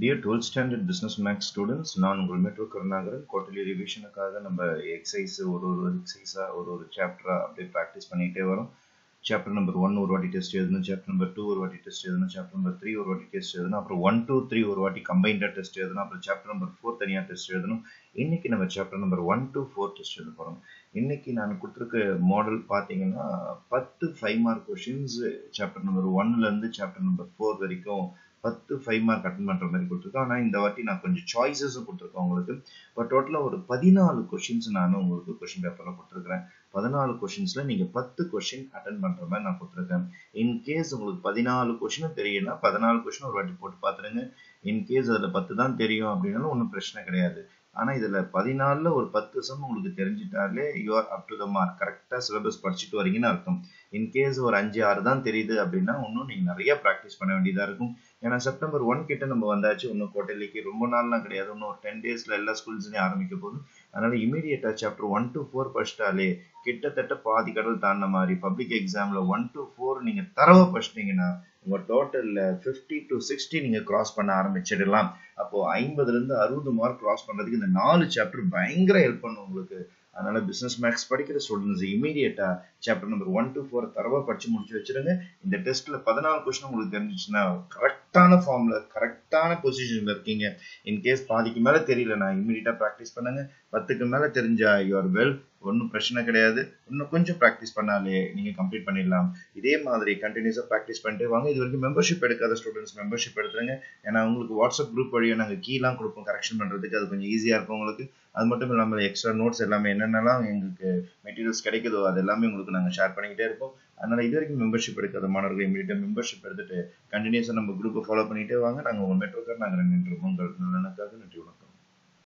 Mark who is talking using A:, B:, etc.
A: Dear 12th standard business max students, நான் உங்கள் metro Karunakaran. Quarterly ரிவிஷனுக்காக நம்ம எக்ஸசைஸ் ஒரு எக்ஸசைஸா ஒரு சாப்டரா அப்படியே ப்ராக்டிஸ் பண்ணிட்டே வரோம். சாப்டர் நம்பர் 1 ஒரு வாட்டி டெஸ்ட் எழுதணும், சாப்டர் நம்பர் 2 ஒரு வாட்டி டெஸ்ட் எழுதணும், சாப்டர் நம்பர் 3 ஒரு வாட்டி டெஸ்ட் எழுதணும், அப்புறம் 1 2 3 ஒரு வாட்டி கம்பைண்டா டெஸ்ட் எழுதணும், அப்புறம் சாப்டர் நம்பர் 4 தனியா டெஸ்ட் எழுதணும். இன்னைக்கு நம்ம சாப்டர் நம்பர் 1 to 4 டெஸ்ட் எழுத போறோம். இன்னைக்கு நான் கொடுத்துருக்க மாடல் பார்த்தீங்கன்னா 10 5 மார்க் கொஸ்டின்ஸ் சாப்டர் நம்பர் 1ல இருந்து சாப்டர் நம்பர் 4 வரைக்கும் 10 5 மார்க் அட்டன் பண்ற மாதிரி கொடுத்துருக்கேன். ஆனால் இந்த வாட்டி நான் கொஞ்சம் சாய்ஸஸும் கொடுத்துருக்கேன் உங்களுக்கு. இப்போ டோட்டலாக ஒரு 14 கொஸ்டின்ஸ் நான் உங்களுக்கு கொஸ்டின் பேப்பரில் கொடுத்துருக்கிறேன். 14 கொஸ்டின்ஸ்ல நீங்க 10 கொஸ்டின் அட்டன் பண்ற மாதிரி நான் கொடுத்துருக்கேன். இன்கேஸ் உங்களுக்கு 14 கொஸ்டினும் தெரியும்னா 14 கொஸ்டின் ஒரு வாட்டி போட்டு பார்த்துருங்க. இன்கேஸ் அதில் 10 தான் தெரியும் அப்படின்னாலும் ஒன்றும் பிரச்சனை கிடையாது. ஆனா இதுல 14ல ஒரு 10 சம் உங்களுக்கு தெரிஞ்சிட்டாலே you are up to the mark. கரெக்டா சிலபஸ் படிச்சுட்டு வரீங்கன்னு அர்த்தம். இன்கேஸ் ஒரு 5 6 தான் தெரியுது அப்படின்னா இன்னும் நீங்க நிறைய ப்ராக்டிஸ் பண்ண வேண்டியதா இருக்கும். ஏன்னா செப்டம்பர் 1 கிட்ட நம்ம வந்தாச்சு. இன்னும் குவார்டர்லிக்கு ரொம்ப நாள்லாம் கிடையாது. இன்னும் ஒரு 10 டேஸ்ல எல்லா ஸ்கூல்ஸ்லயும் ஆரம்பிக்க போகுது. அதனால இமீடியட்டா சாப்டர் 1 to 4 படிச்சிட்டாலே கிட்டத்தட்ட பாதி கடல் தாண்டின மாதிரி. பப்ளிக் எக்ஸாம்ல 1 to 4 நீங்க தரவா படிச்சிட்டீங்கன்னா உங்க டோட்டல்ல 50 to 60 நீங்க கிராஸ் பண்ண ஆரம்பிச்சிடலாம். அப்போ 50ல இருந்து 60 மார்க் கிராஸ் பண்றதுக்கு இந்த 4 சாப்டர் பயங்கர ஹெல்ப் பண்ணும் உங்களுக்கு. அதனால பிசினஸ் மேக்ஸ் படிக்கிற ஸ்டூடெண்ட்ஸ் இமீடியட்டா சாப்டர் நம்பர் 1 to 4 தரவா படிச்சு முடிச்சு வச்சிருங்க. இந்த டெஸ்ட்ல 14 கொஸ்டின் உங்களுக்கு தெரிஞ்சிச்சுன்னா கரெக்டான ஃபார்ம்ல கரெக்டான பொசிஷன்ல இருக்கீங்க. இன்கேஸ் பாதிக்கு மேல தெரியலனா இமீடியட்டா பிராக்டிஸ் பண்ணுங்க. 10க்கு மேல தெரிஞ்சா யூ ஆர் வெல். ஒன்றும் பிரச்சனை கிடையாது. இன்னும் கொஞ்சம் ப்ராக்டிஸ் பண்ணாலே நீங்க கம்ப்ளீட் பண்ணிடலாம். இதே மாதிரி கண்டினியூஸா ப்ராக்டிஸ் பண்ணிட்டு வாங்க. இது வரைக்கும் மெம்பர்ஷிப் எடுக்காத ஸ்டூடெண்ட்ஸ் மெம்பர்ஷிப் எடுத்துருங்க. ஏன்னா உங்களுக்கு வாட்ஸ்அப் குரூப் வழியா நாங்கள் கீலாம் கொடுப்போம் கரெக்ஷன் பண்றதுக்கு. அது கொஞ்சம் ஈஸியா இருக்கும் உங்களுக்கு. அது மட்டும் இல்லாமல் எக்ஸ்ட்ரா நோட்ஸ் எல்லாமே என்னென்னலாம் எங்களுக்கு மெட்டீரியல்ஸ் கிடைக்குதோ அது எல்லாமே உங்களுக்கு நாங்கள் ஷேர் பண்ணிக்கிட்டே இருப்போம். அதனால இது வரைக்கும் மெம்பர்ஷிப் எடுக்காத மாணவர்கள் இமீடியட்டா மெம்பர்ஷிப் எடுத்துட்டு கண்டினியூஸா நம்ம குரூப்பை ஃபாலோ பண்ணிட்டே வாங்க. நாங்கள் உங்கள் மெட்ரோ கருணாகரன் என்ற உங்கள் நலனுக்காக. நன்றி, வணக்கம்.